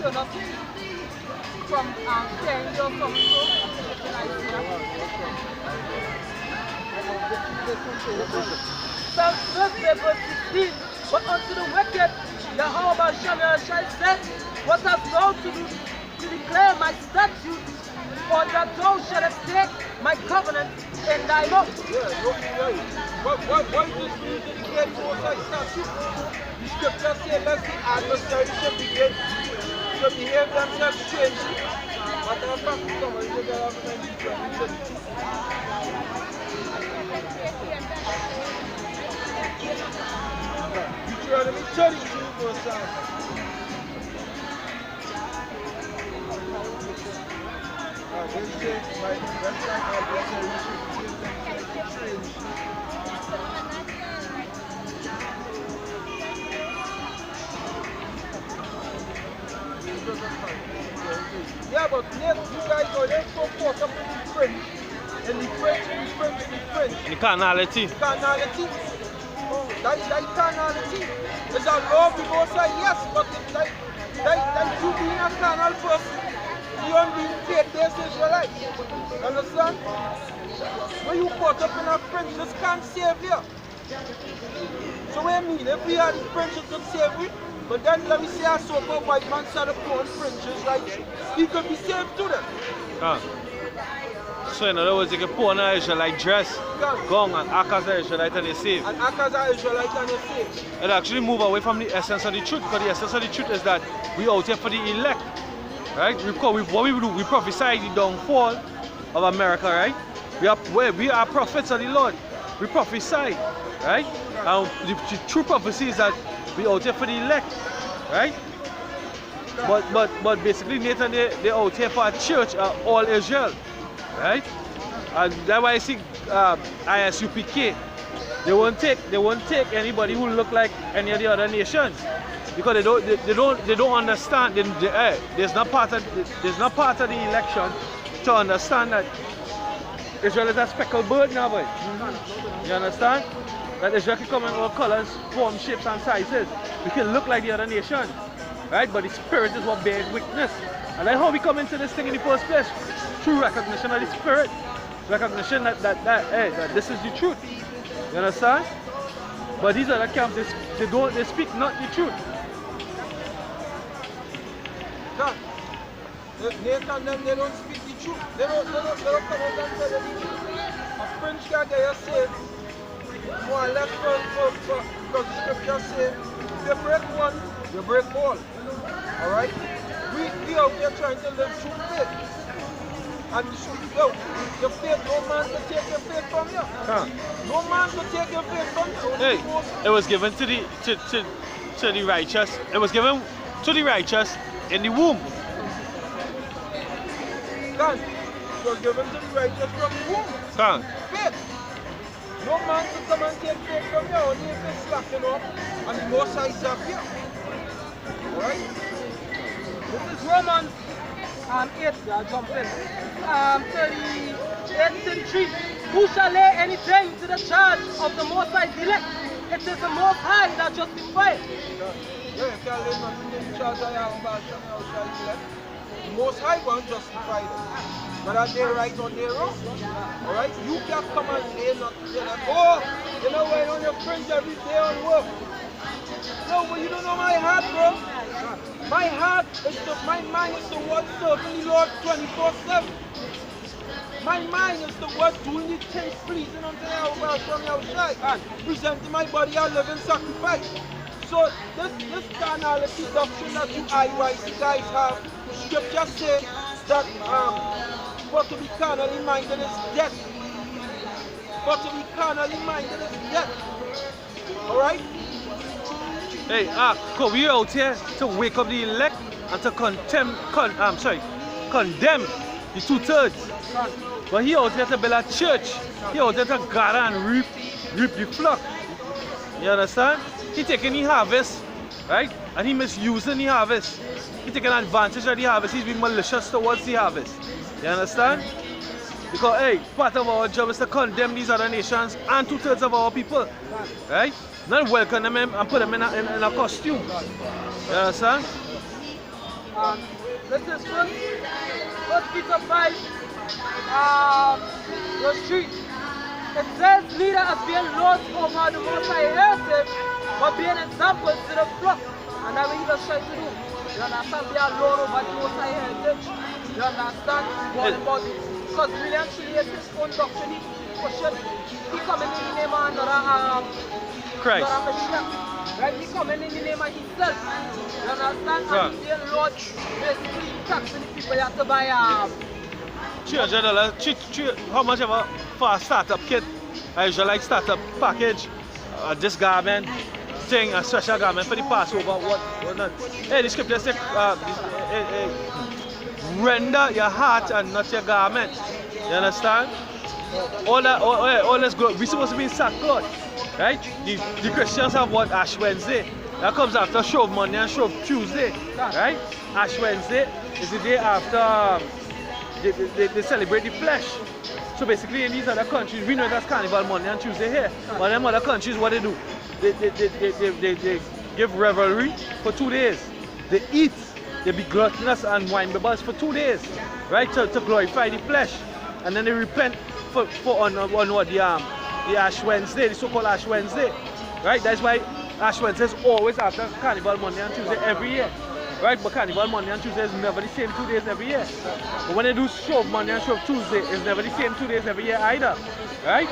turn us from playing your song. Psalm 30 verse 16. But unto the wicked, Jehovah shall say, what hast thou to do to declare my statutes, or that thou shalt take my covenant in thy mouth? Yeah, right. What is this mean to declare the Most High statute? The scripture says, lest the adversary should behave themselves strangely. Matter of fact, somebody should get off and Deuteronomy 32 verse 7. They say, my adversary should behave themselves strangely. Yeah, but Nate, you guys know they're so caught up in the French. In the French. The carnality. Carnality. Oh, that carnality. It's a love we both say yes, but it's like you being a carnal person, you don't being faith-based Israelite. Understand? When you caught up in a French, this can't save you. So what I mean, if we are the French, it could save you. But then let me say a so-called white man said the poor Fringes, right? He could be saved to them. So in other words, you can put on an Israelite dress, go and act as an Israelite and you're saved. And act as an Israelite and you're saved. It actually move away from the essence of the truth, because the essence of the truth is that we out here for the elect. Right? What we do, we prophesy the downfall of America, right? We are prophets of the Lord. We prophesy, right? And the true prophecy is that we out here for the elect, right? But basically Nathan, they out here for a church, all Israel, right? And that's why I see ISUPK. They won't take anybody who look like any of the other nations, because they don't understand. There's not part of the election to understand that Israel is a speckled bird now, boy. You understand? That Israel can come in all colors, form, shapes and sizes. We can look like the other nations, right? But the spirit is what bears witness. And that's how we come into this thing in the first place. Through recognition of the spirit. Recognition that this is the truth. You understand? But these other camps, they speak not the truth. God, Nathan them, they don't speak the truth. They don't come out and tell the truth. A French guy there say, more or less because the scripture says, if you break one, you break all. Alright? We out here trying to live true faith. And your faith, no man can take your faith from you. No man can take your faith from you. Hey, it was given to the righteous. It was given to the righteous in the womb. God, it was given to the righteous from the womb. Faith. No man can come and take faith from you, only if it's slacking up and the Most High is up here. Alright? This is Romans 8, I'll jump in. 33. Who shall lay anything to the charge of the Most High's elect? It is the Most High that justifies. Yeah, you can't lay nothing to the charge of Yahweh's elect. The Most High won't justify them. But are they right or they wrong? Alright? You can't come and say nothing. Oh, you know why on your fringe every day on work? No, but you don't know my heart, bro. My heart is my mind is the word serving the Lord 24/7. My mind is the word doing the things pleasing unto Yahweh from Yahushai and presenting my body a living sacrifice. So this carnality doctrine that you IYC guys have, scripture says that for to be carnally minded is death. For to be carnally minded is death. Alright? Hey, because we out here to wake up the elect and to condemn the 2/3. But he out here to build a church. He out here to gather and reap the flock. You understand? He taking the harvest, right? And he misusing the harvest. He taking advantage of the harvest. He's being malicious towards the harvest. You understand? Because, hey, part of our job is to condemn these other nations and 2/3 of our people, right? Not welcome them and put them in a costume. You understand? This is First Peter 5, verse 3. It says, leader as being lords over the Most High heritage, but being examples to the flock. And that's what he was trying to do. You understand? Be a lord over the Most High heritage. You understand? What about it? Because really and truly it's his own doctrine. He coming in the name of another Christ. Right? He coming in the name of himself. You understand? And he's being lord, basically taxing the people. You have to buy $300. How much ever for a startup kit? I usually like startup package, this garment thing, a special garment for the Passover. What not? Hey, the scripture says, render your heart and not your garment. You understand? All this go. We're supposed to be in sackcloth, right? The Christians have what? Ash Wednesday. That comes after Shrove Monday and Shrove Tuesday, right? Ash Wednesday is the day after. They celebrate the flesh. So basically in these other countries, we know that's Carnival Monday and Tuesday here. But in other countries, what they do? They give revelry for 2 days. They eat, they be gluttonous and wine bibbles for 2 days, right? To glorify the flesh. And then they repent for on what the Ash Wednesday, the so-called Ash Wednesday. Right? That's why Ash Wednesday is always after Carnival Monday and Tuesday every year. Right, but Carnival Monday and Tuesday is never the same 2 days every year. But when they do Shrove Monday and Shrove Tuesday, it's never the same 2 days every year either. Right?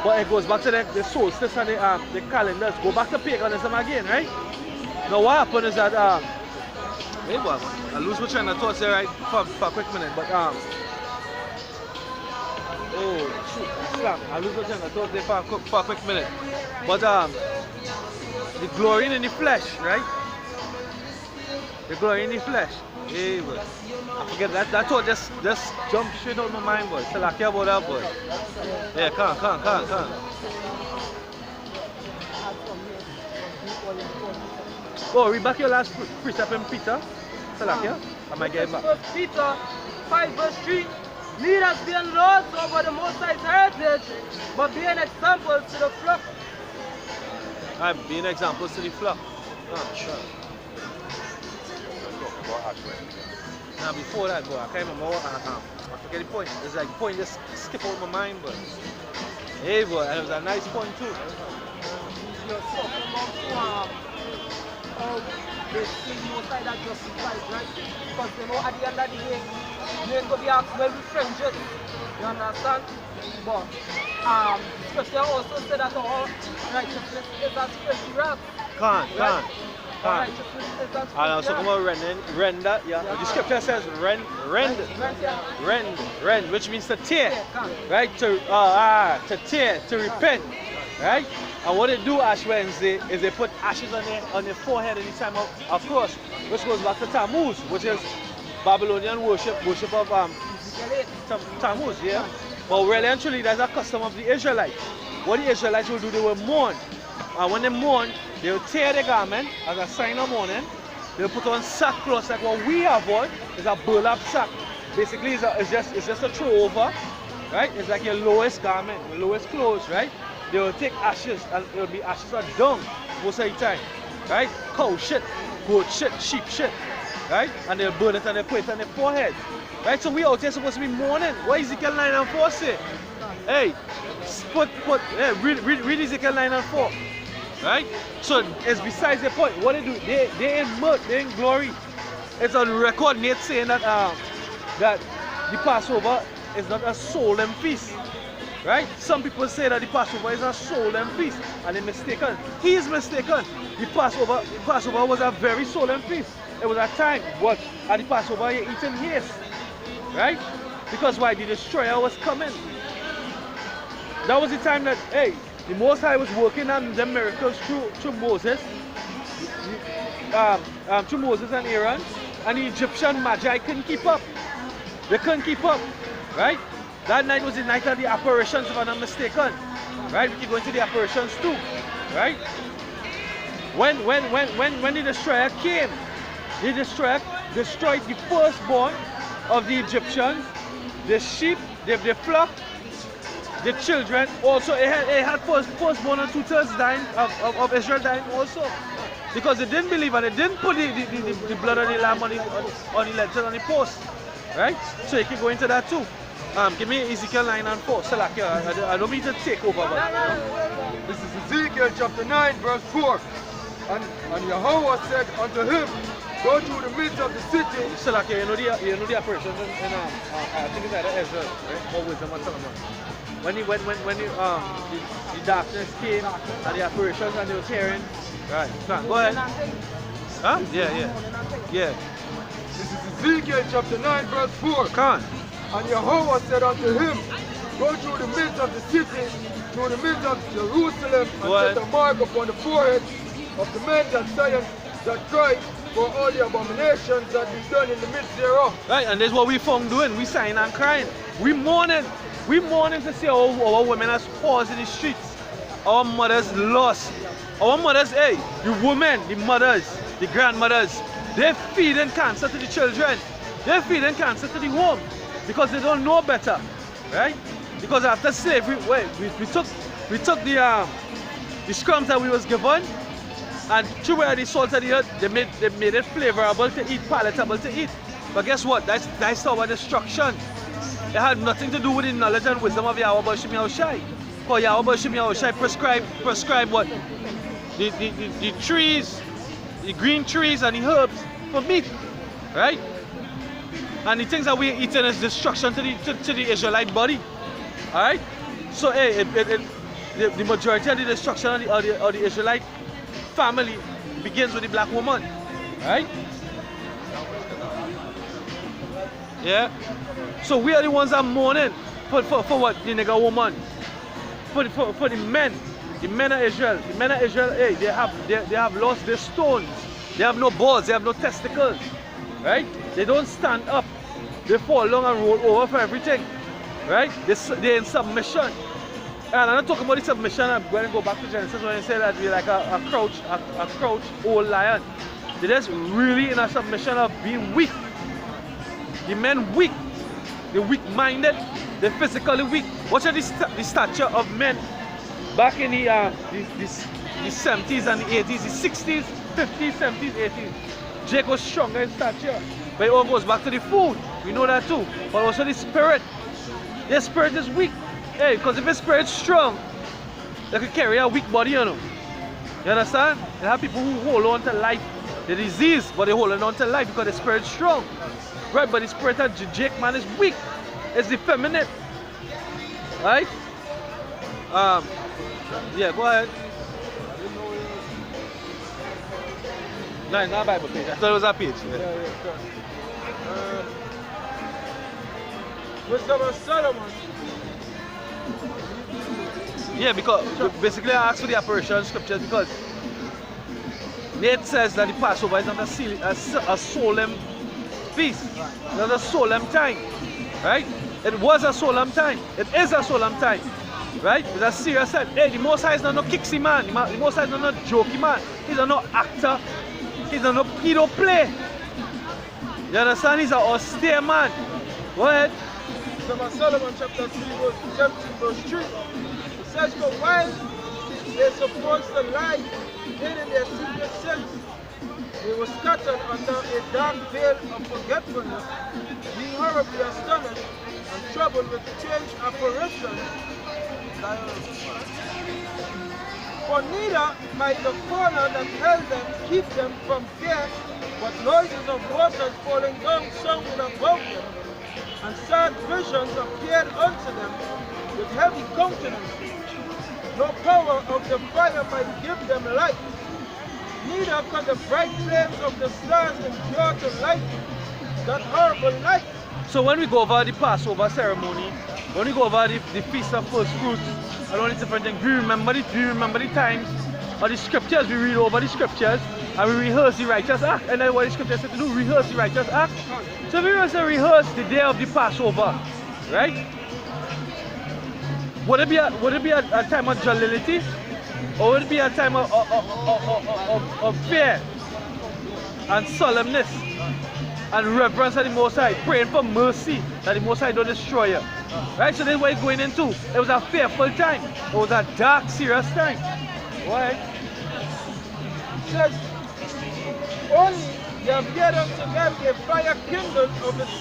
But it goes back to the solstice and the calendars. Go back to paganism again, right? Now what happened is that hey boy, I lose my train of thoughts there, right? For a quick minute, but oh shoot, slam. I lose my train of thoughts there for a quick minute. But the glory in the flesh, right? The glory in the flesh. Hey, boy. I forget that thought just jumped straight out of my mind, boy. Still I care about that, boy. Yeah, come. Oh, read back your last precept in Peter. Still I care. I might get it back. First Peter 5 verse 3. Lead us being lords over the Most High's heritage, but being examples to the flock. I'm being examples to the flock. Sure. Now before that, boy, I can't remember what I forget the point. It's like the point just skip out my mind, but hey, boy, and it was a nice point too. You're talking about how they see most like that justified, right? Because they know at the end of the day, you ain't gonna be asked, well, we Fringes. You understand? But scripture also said that all righteousness is as filthy rags. Can't. Righteousness is as And also come on, render, yeah. The scripture says rend, which means to tear, right? To tear, to repent, right? And what they do Ash Wednesday is they put ashes on their forehead any time of course, which goes back to Tammuz, which is Babylonian worship of Tammuz, yeah. But really and truly, that's a custom of the Israelites. What the Israelites will do, they will mourn. And when they mourn, they will tear the garment as a sign of mourning. They will put on sackcloth like what we have on. It's a burlap sack. Basically, it's just a throw over, right? It's like your lowest garment, your lowest clothes, right? They will take ashes, and it will be ashes of dung most of the time, right? Cow shit, goat shit, sheep shit, right? And they'll burn it and they'll put it on their forehead, right? So we out here supposed to be mourning. What Ezekiel 9 and 4 say? Hey, read Ezekiel 9 and 4. Right? So it's besides the point. What they do, they ain't mirth, they ain't glory. It's on record Nate saying that that the Passover is not a solemn feast. Right? Some people say that the Passover is a solemn feast, and they're mistaken. He is mistaken. The Passover was a very solemn feast. It was a time what at the Passover you're eating haste. Right? Because why? The destroyer was coming. That was the time that, hey, the Most High was working on the miracles through Moses, through Moses and Aaron, and the Egyptian Magi couldn't keep up. They couldn't keep up, right? That night was the night of the apparitions, if I'm not mistaken, right? We can go into the apparitions too, right? When the destroyer came, the destroyer destroyed the firstborn of the Egyptians, the sheep, the flock, the children. Also, it had firstborn and 2/3 dying of Israel dying also. Because they didn't believe and they didn't put the blood of the lamb on the legend on the post. Right? So you can go into that too. Give me Ezekiel 9 and 4. I don't mean to take over. But, This is Ezekiel chapter 9 verse 4. And Yahweh said unto him, go through the midst of the city. You know the apparitions in I think it's either Ezra, right? Or Wisdom or Solomon. When the darkness came and the apparitions and they were tearing. Right, go ahead. Huh? Yeah. This is Ezekiel chapter 9 verse 4. Come on. And Yahweh said unto him, go through the midst of the city, through the midst of Jerusalem, and set a mark upon the forehead of the men that Zion that cry for all the abominations that be done in the midst thereof. Right, and that's what we found doing. We sighing and crying. We mourning. We mourning to see our women as paused in the streets. Our mothers lost. Our mothers, hey, the women, the mothers, the grandmothers, they're feeding cancer to the children. They're feeding cancer to the home because they don't know better, right? Because after slavery, we took the scrums that we was given, and through where the salt of the earth, they made it flavorable to eat, palatable to eat. But guess what? That's our destruction. It had nothing to do with the knowledge and wisdom of Yahweh Bashim Yahushai. Because Yahweh Bashim Yahushai prescribe what? The trees, the green trees and the herbs for meat, right? And the things that we're eating is destruction to the Israelite body, all right? So hey, the majority of the destruction of the Israelite family begins with the black woman, right? Yeah. So we are the ones that are mourning for what? The nigger woman, for the men. The men of Israel, hey, they have lost their stones. They have no balls, they have no testicles, right? They don't stand up. They fall down and roll over for everything, right? They're in submission. And I'm not talking about the submission. I'm going to go back to Genesis when they say that we're like a crouch old lion. They're just really in a submission of being weak. The men weak. They're weak-minded. They're physically weak. Watch out the stature of men back in the 70s and the 80s, the 60s, 50s, 70s, 80s. Jake was stronger in stature. But it all goes back to the food. We know that too. But also the spirit. Their spirit is weak. Hey, because if the spirit's strong, they can carry a weak body, you know. You understand? You have people who hold on to life. They're diseased, but they hold on to life because the spirit's strong. Right, but the spirit of Jake, man, is weak. It's effeminate. Right? Yeah, go ahead. No, it's not a Bible page. I thought it was a page. Wisdom of Solomon. Yeah, because basically I asked for the apparition scriptures because Nate says that the Passover is not a solemn feast. It's not a solemn time. Right? It was a solemn time. It is a solemn time. Right? It's a serious time. Hey, the Most High is not no kicksy man. The Most High is not no jokey man. He's not no actor. He don't play. You understand? He's an austere man. Go ahead. Solomon chapter 3 verse 17 verse 3. It says, for while they're supposed to lie in their secret sins, they were scattered under a dark veil of forgetfulness, being horribly astonished and troubled with strange apparitions. For neither might the corner that held them keep them from fear, but noises of waters falling down sounded about them, and sad visions appeared unto them with heavy countenances. No power of the fire might give them light, neither could the bright flames of the stars endure to light that horrible night. So when we go over the Passover ceremony, when we go over the Feast of First Fruits, and all these different things, we remember the times of the scriptures, we read over the scriptures, and we rehearse the righteous act. And then what the scriptures said to do, rehearse the righteous act. So we also rehearse the day of the Passover, right? Would it be a time of jollity? Or would it be a time of fear and solemnness and reverence of the Most High, praying for mercy that the Most High don't destroy you? Right? So this is what it's going into. It was a fearful time. It was a dark, serious time. Why? It says, only they have yet unto them a fire kindled of its